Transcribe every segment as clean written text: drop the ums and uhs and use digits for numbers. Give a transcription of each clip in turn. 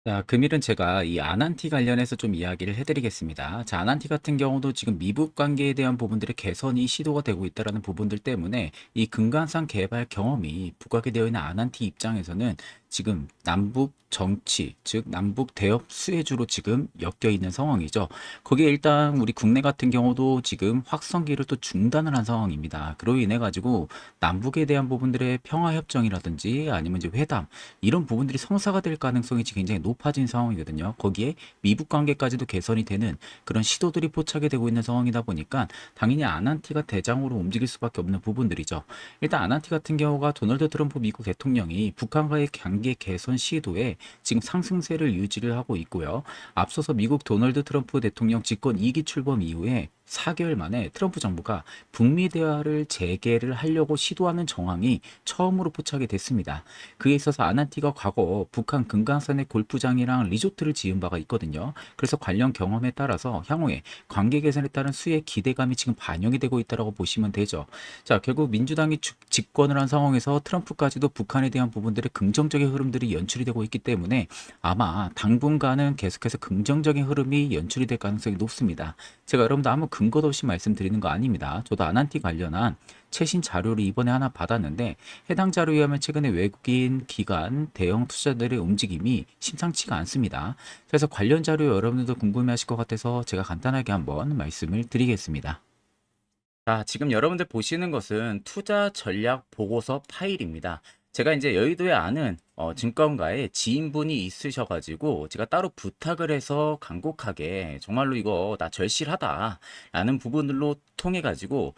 자, 금일은 제가 이 아난티 관련해서 좀 이야기를 해드리겠습니다. 자, 아난티 같은 경우도 지금 미북 관계에 대한 부분들의 개선이 시도가 되고 있다는 부분들 때문에 이 금강산 개발 경험이 부각이 되어 있는 아난티 입장에서는 지금 남북 정치, 즉 남북 대업 수혜주로 지금 엮여 있는 상황이죠. 거기에 일단 우리 국내 같은 경우도 지금 확성기를 또 중단을 한 상황입니다. 그로 인해 가지고 남북에 대한 부분들의 평화 협정이라든지 아니면 이제 회담 이런 부분들이 성사가 될 가능성이 지금 굉장히 높아진 상황이거든요. 거기에 미북 관계까지도 개선이 되는 그런 시도들이 포착이 되고 있는 상황이다 보니까 당연히 아난티가 대장으로 움직일 수밖에 없는 부분들이죠. 일단 아난티 같은 경우가 도널드 트럼프 미국 대통령이 북한과의 관계 개선 시도에 지금 상승세를 유지를 하고 있고요. 앞서서 미국 도널드 트럼프 대통령 집권 2기 출범 이후에 4개월 만에 트럼프 정부가 북미 대화를 재개를 하려고 시도하는 정황이 처음으로 포착이 됐습니다. 그에 있어서 아난티가 과거 북한 금강산에 골프장이랑 리조트를 지은 바가 있거든요. 그래서 관련 경험에 따라서 향후에 관계 개선에 따른 수의 기대감이 지금 반영이 되고 있다고 보시면 되죠. 자, 결국 민주당이 집권을 한 상황에서 트럼프까지도 북한에 대한 부분들의 긍정적인 흐름들이 연출이 되고 있기 때문에 아마 당분간은 계속해서 긍정적인 흐름이 연출이 될 가능성이 높습니다. 제가 여러분들 아무 근거도 없이 말씀드리는 거 아닙니다. 저도 아난티 관련한 최신 자료를 이번에 하나 받았는데 해당 자료에 의하면 최근에 외국인 기관 대형 투자들의 움직임이 심상치가 않습니다. 그래서 관련 자료 여러분들도 궁금해하실 것 같아서 제가 간단하게 한번 말씀을 드리겠습니다. 자, 지금 여러분들 보시는 것은 투자 전략 보고서 파일입니다. 제가 이제 여의도에 아는 증권가에 지인분이 있으셔가지고 제가 따로 부탁을 해서 간곡하게 정말로 이거 나 절실하다라는 부분들로 통해 가지고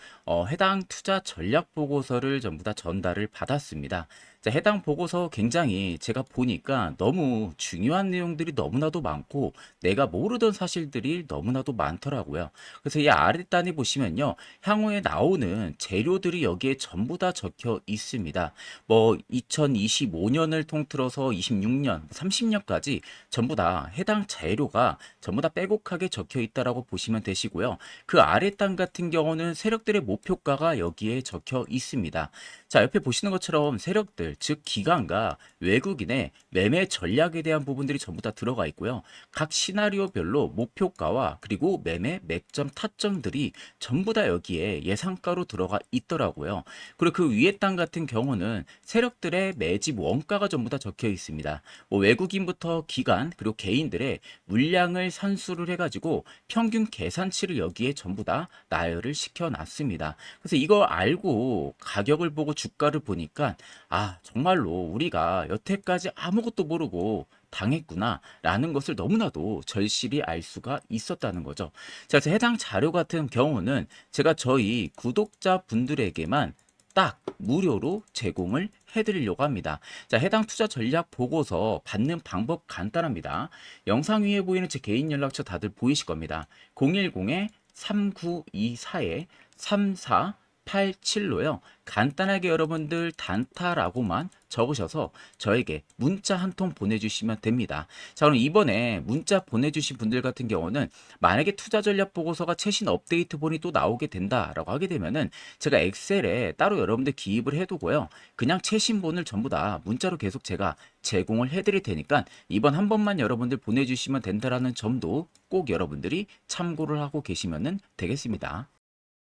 해당 투자 전략 보고서를 전부 다 전달을 받았습니다. 자, 해당 보고서 굉장히 제가 보니까 너무 중요한 내용들이 너무나도 많고 내가 모르던 사실들이 너무나도 많더라고요. 그래서 이 아랫단에 보시면요. 향후에 나오는 재료들이 여기에 전부 다 적혀 있습니다. 뭐 2025년을 통틀어서 26년, 30년까지 전부 다 해당 재료가 전부 다 빼곡하게 적혀 있다라고 보시면 되시고요. 그 아랫단 같은 경우는 세력들의 목표가가 여기에 적혀 있습니다. 자, 옆에 보시는 것처럼 세력들, 즉 기관과 외국인의 매매 전략에 대한 부분들이 전부 다 들어가 있고요. 각 시나리오별로 목표가와 그리고 매매 맥점 타점들이 전부 다 여기에 예상가로 들어가 있더라고요. 그리고 그 위에 땅 같은 경우는 세력들의 매집 원가가 전부 다 적혀 있습니다. 뭐 외국인부터 기관 그리고 개인들의 물량을 산수를 해가지고 평균 계산치를 여기에 전부 다 나열을 시켜놨습니다. 그래서 이거 알고 가격을 보고 주가를 보니까 아 정말로 우리가 여태까지 아무것도 모르고 당했구나라는 것을 너무나도 절실히 알 수가 있었다는 거죠. 자, 그래서 해당 자료 같은 경우는 제가 저희 구독자분들에게만 딱 무료로 제공을 해드리려고 합니다. 자, 해당 투자 전략 보고서 받는 방법 간단합니다. 영상 위에 보이는 제 개인 연락처 다들 보이실 겁니다. 010-3924-3487로요. 간단하게 여러분들 단타라고만 적으셔서 저에게 문자 한 통 보내주시면 됩니다. 자, 그럼 이번에 문자 보내주신 분들 같은 경우는 만약에 투자 전략 보고서가 최신 업데이트본이 또 나오게 된다라고 하게 되면은 제가 엑셀에 따로 여러분들 기입을 해두고요. 그냥 최신본을 전부 다 문자로 계속 제가 제공을 해드릴 테니까 이번 한 번만 여러분들 보내주시면 된다라는 점도 꼭 여러분들이 참고를 하고 계시면 되겠습니다.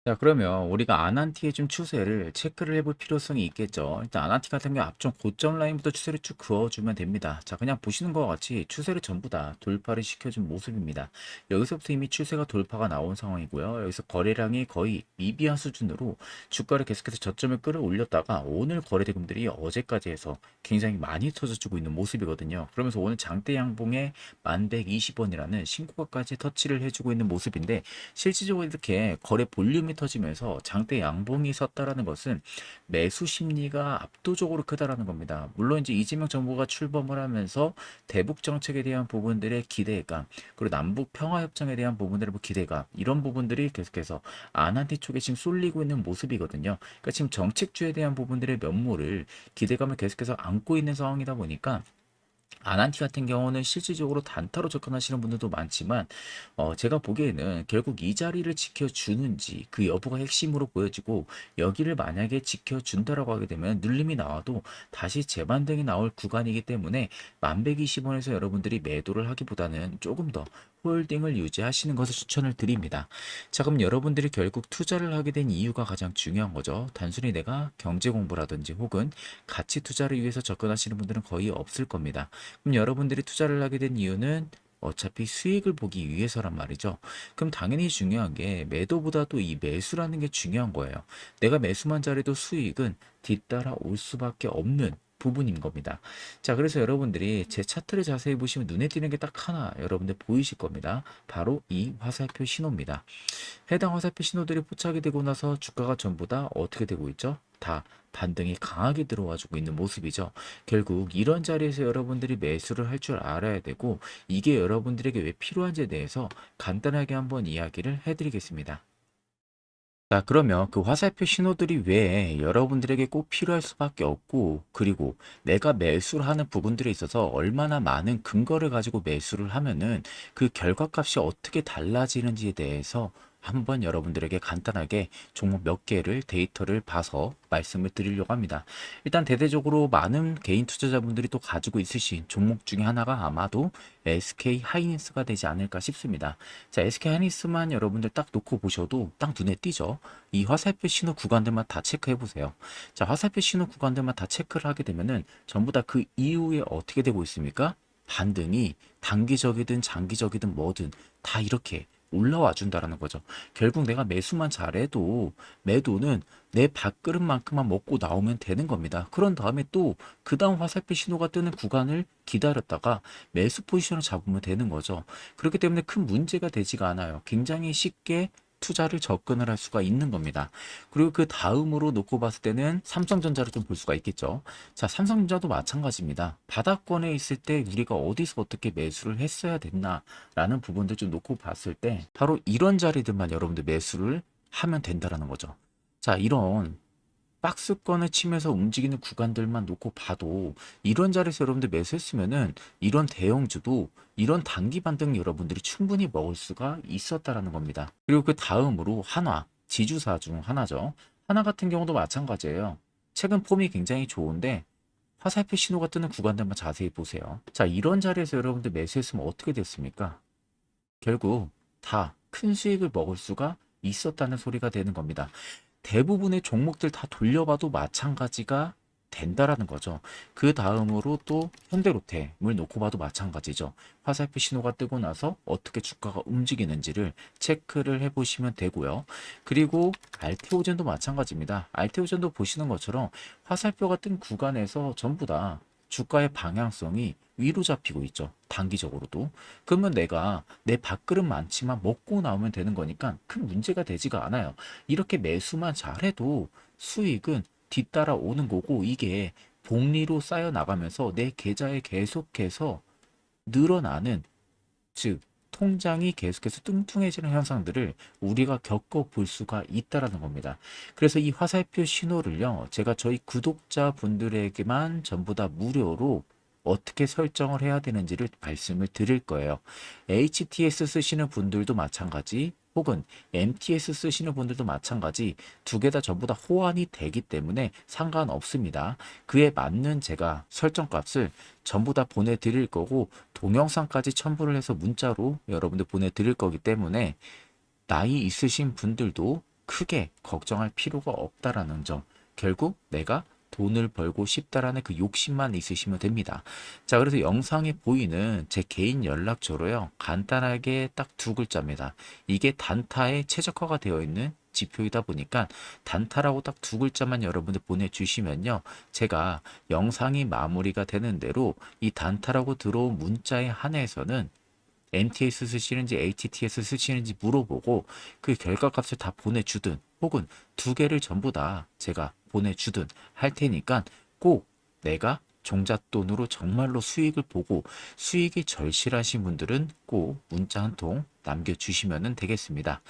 자, 그러면 우리가 아난티의 좀 추세를 체크를 해볼 필요성이 있겠죠. 일단 아난티 같은 경우 앞쪽 고점 라인부터 추세를 쭉 그어주면 됩니다. 자, 그냥 보시는 것과 같이 추세를 전부 다 돌파를 시켜준 모습입니다. 여기서부터 이미 추세가 돌파가 나온 상황이고요. 여기서 거래량이 거의 미비한 수준으로 주가를 계속해서 저점을 끌어올렸다가 오늘 거래대금들이 어제까지 해서 굉장히 많이 터져주고 있는 모습이거든요. 그러면서 오늘 장대 양봉에 1120원이라는 신고가까지 터치를 해주고 있는 모습인데 실질적으로 이렇게 거래 볼륨이 터지면서 장대 양봉이 섰다라는 것은 매수 심리가 압도적으로 크다라는 겁니다. 물론 이제 이재명 정부가 출범을 하면서 대북 정책에 대한 부분들의 기대감, 그리고 남북 평화 협정에 대한 부분들의 기대감, 이런 부분들이 계속해서 아난티 쪽에 지금 쏠리고 있는 모습이거든요. 그러니까 지금 정책주에 대한 부분들의 면모를 기대감을 계속해서 안고 있는 상황이다 보니까 아난티 같은 경우는 실질적으로 단타로 접근하시는 분들도 많지만 제가 보기에는 결국 이 자리를 지켜주는지 그 여부가 핵심으로 보여지고 여기를 만약에 지켜준다라고 하게 되면 눌림이 나와도 다시 재반등이 나올 구간이기 때문에 1120원에서 여러분들이 매도를 하기보다는 조금 더 홀딩을 유지하시는 것을 추천을 드립니다. 자, 그럼 여러분들이 결국 투자를 하게 된 이유가 가장 중요한 거죠. 단순히 내가 경제 공부라든지 혹은 가치 투자를 위해서 접근하시는 분들은 거의 없을 겁니다. 그럼 여러분들이 투자를 하게 된 이유는 어차피 수익을 보기 위해서란 말이죠. 그럼 당연히 중요한 게 매도보다도 이 매수라는 게 중요한 거예요. 내가 매수만 잘해도 수익은 뒤따라 올 수밖에 없는 부분인 겁니다. 자, 그래서 여러분들이 제 차트를 자세히 보시면 눈에 띄는 게 딱 하나 여러분들 보이실 겁니다. 바로 이 화살표 신호입니다. 해당 화살표 신호들이 포착이 되고 나서 주가가 전부 다 어떻게 되고 있죠? 다 반등이 강하게 들어와주고 있는 모습이죠. 결국 이런 자리에서 여러분들이 매수를 할 줄 알아야 되고 이게 여러분들에게 왜 필요한지에 대해서 간단하게 한번 이야기를 해드리겠습니다. 자, 그러면 그 화살표 신호들이 왜 여러분들에게 꼭 필요할 수밖에 없고, 그리고 내가 매수를 하는 부분들에 있어서 얼마나 많은 근거를 가지고 매수를 하면은 그 결과값이 어떻게 달라지는지에 대해서 한번 여러분들에게 간단하게 종목 몇 개를 데이터를 봐서 말씀을 드리려고 합니다. 일단 대대적으로 많은 개인 투자자분들이 또 가지고 있으신 종목 중에 하나가 아마도 SK 하이닉스가 되지 않을까 싶습니다. 자, SK 하이닉스만 여러분들 딱 놓고 보셔도 딱 눈에 띄죠. 이 화살표 신호 구간들만 다 체크해 보세요. 자, 화살표 신호 구간들만 다 체크를 하게 되면은 전부 다 그 이후에 어떻게 되고 있습니까? 반등이 단기적이든 장기적이든 뭐든 다 이렇게 올라와 준다라는 거죠. 결국 내가 매수만 잘해도 매도는 내 밥그릇만큼만 먹고 나오면 되는 겁니다. 그런 다음에 또 그 다음 화살표 신호가 뜨는 구간을 기다렸다가 매수 포지션을 잡으면 되는 거죠. 그렇기 때문에 큰 문제가 되지가 않아요. 굉장히 쉽게 투자를 접근을 할 수가 있는 겁니다. 그리고 그 다음으로 놓고 봤을 때는 삼성전자를 좀 볼 수가 있겠죠. 자, 삼성전자도 마찬가지입니다. 바닥권에 있을 때 우리가 어디서 어떻게 매수를 했어야 됐나라는 부분들 좀 놓고 봤을 때 바로 이런 자리들만 여러분들 매수를 하면 된다라는 거죠. 자, 이런 박스권을 치면서 움직이는 구간들만 놓고 봐도 이런 자리에서 여러분들 매수했으면은 이런 대형주도 이런 단기 반등 여러분들이 충분히 먹을 수가 있었다라는 겁니다. 그리고 그 다음으로 한화, 지주사 중 하나죠. 하나 같은 경우도 마찬가지예요. 최근 폼이 굉장히 좋은데 화살표 신호가 뜨는 구간들만 자세히 보세요. 자, 이런 자리에서 여러분들 매수했으면 어떻게 됐습니까? 결국 다 큰 수익을 먹을 수가 있었다는 소리가 되는 겁니다. 대부분의 종목들 다 돌려봐도 마찬가지가 된다라는 거죠. 그 다음으로 또 현대로템을 놓고 봐도 마찬가지죠. 화살표 신호가 뜨고 나서 어떻게 주가가 움직이는지를 체크를 해보시면 되고요. 그리고 알테오젠도 마찬가지입니다. 알테오젠도 보시는 것처럼 화살표가 뜬 구간에서 전부 다 주가의 방향성이 위로 잡히고 있죠. 단기적으로도. 그러면 내가 내 밥그릇 많지만 먹고 나오면 되는 거니까 큰 문제가 되지가 않아요. 이렇게 매수만 잘해도 수익은 뒤따라 오는 거고 이게 복리로 쌓여 나가면서 내 계좌에 계속해서 늘어나는, 즉 통장이 계속해서 뚱뚱해지는 현상들을 우리가 겪어볼 수가 있다라는 겁니다. 그래서 이 화살표 신호를요, 제가 저희 구독자분들에게만 전부 다 무료로 어떻게 설정을 해야 되는지를 말씀을 드릴 거예요. HTS 쓰시는 분들도 마찬가지, 혹은 MTS 쓰시는 분들도 마찬가지, 두 개 다 전부 다 호환이 되기 때문에 상관없습니다. 그에 맞는 제가 설정값을 전부 다 보내드릴 거고 동영상까지 첨부를 해서 문자로 여러분들 보내드릴 거기 때문에 나이 있으신 분들도 크게 걱정할 필요가 없다라는 점. 결국 내가 돈을 벌고 싶다라는 그 욕심만 있으시면 됩니다. 자, 그래서 영상에 보이는 제 개인 연락처로요, 간단하게 딱 두 글자입니다. 이게 단타에 최적화가 되어 있는 지표이다 보니까 단타라고 딱 두 글자만 여러분들 보내주시면요, 제가 영상이 마무리가 되는 대로 이 단타라고 들어온 문자에 한해서는 MTS 쓰시는지 HTS 쓰시는지 물어보고 그 결과값을 다 보내주든 혹은 두 개를 전부 다 제가 보내주든 할 테니까 꼭 내가 종잣돈으로 정말로 수익을 보고 수익이 절실하신 분들은 꼭 문자 한 통 남겨주시면 되겠습니다.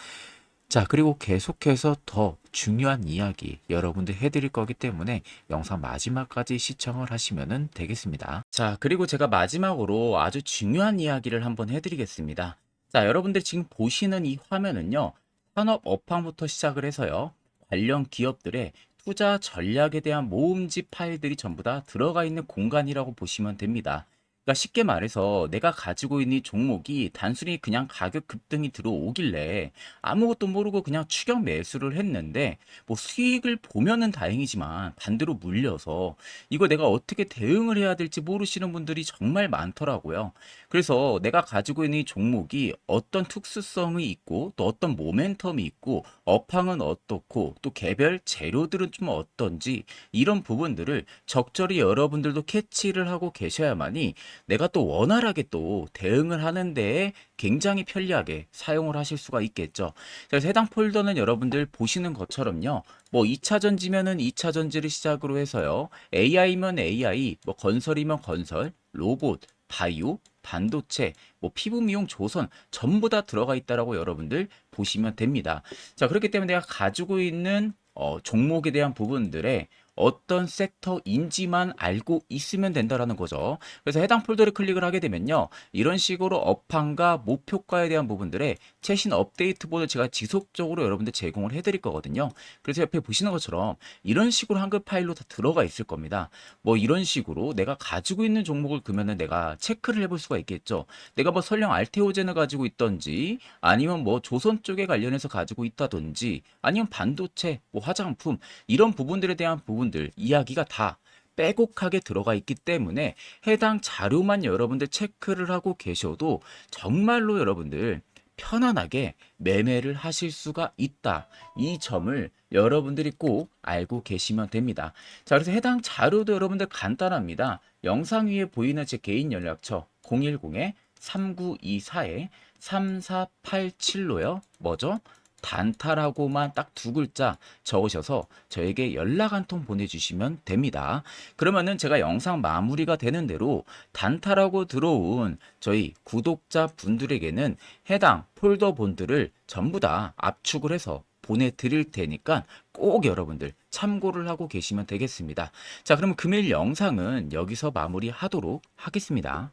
자, 그리고 계속해서 더 중요한 이야기 여러분들 해드릴 거기 때문에 영상 마지막까지 시청을 하시면 되겠습니다. 자, 그리고 제가 마지막으로 아주 중요한 이야기를 한번 해드리겠습니다. 자, 여러분들 지금 보시는 이 화면은요, 산업 업황부터 시작을 해서요, 관련 기업들의 투자 전략에 대한 모음집 파일들이 전부 다 들어가 있는 공간이라고 보시면 됩니다. 그러니까 쉽게 말해서 내가 가지고 있는 이 종목이 단순히 그냥 가격 급등이 들어오길래 아무것도 모르고 그냥 추격 매수를 했는데 뭐 수익을 보면은 다행이지만 반대로 물려서 이거 내가 어떻게 대응을 해야 될지 모르시는 분들이 정말 많더라고요. 그래서 내가 가지고 있는 이 종목이 어떤 특수성이 있고 또 어떤 모멘텀이 있고 업황은 어떻고 또 개별 재료들은 좀 어떤지 이런 부분들을 적절히 여러분들도 캐치를 하고 계셔야만이 내가 또 원활하게 또 대응을 하는 데에 굉장히 편리하게 사용을 하실 수가 있겠죠. 그래서 해당 폴더는 여러분들 보시는 것처럼요. 뭐 2차 전지면은 2차 전지를 시작으로 해서요. AI면 AI, 뭐 건설이면 건설, 로봇, 바이오, 반도체, 뭐 피부 미용 조선 전부 다 들어가 있다라고 여러분들 보시면 됩니다. 자, 그렇기 때문에 내가 가지고 있는 종목에 대한 부분들에 어떤 섹터인지만 알고 있으면 된다라는 거죠. 그래서 해당 폴더를 클릭을 하게 되면요. 이런 식으로 업황과 목표가에 대한 부분들의 최신 업데이트본을 제가 지속적으로 여러분들 제공을 해드릴 거거든요. 그래서 옆에 보시는 것처럼 이런 식으로 한글 파일로 다 들어가 있을 겁니다. 뭐 이런 식으로 내가 가지고 있는 종목을 그러면은 내가 체크를 해볼 수가 있겠죠. 내가 뭐 설령 알테오젠을 가지고 있던지 아니면 뭐 조선 쪽에 관련해서 가지고 있다든지 아니면 반도체, 뭐 화장품 이런 부분들에 대한 부분들 이야기가 다 빼곡하게 들어가 있기 때문에 해당 자료만 여러분들 체크를 하고 계셔도 정말로 여러분들 편안하게 매매를 하실 수가 있다. 이 점을 여러분들이 꼭 알고 계시면 됩니다. 자, 그래서 해당 자료도 여러분들 간단합니다. 영상 위에 보이는 제 개인 연락처 010-3924-3487로요. 뭐죠? 단타라고만 딱 두 글자 적으셔서 저에게 연락 한 통 보내주시면 됩니다. 그러면은 제가 영상 마무리가 되는 대로 단타라고 들어온 저희 구독자 분들에게는 해당 폴더본들을 전부 다 압축을 해서 보내드릴 테니까 꼭 여러분들 참고를 하고 계시면 되겠습니다. 자, 그러면 금일 영상은 여기서 마무리하도록 하겠습니다.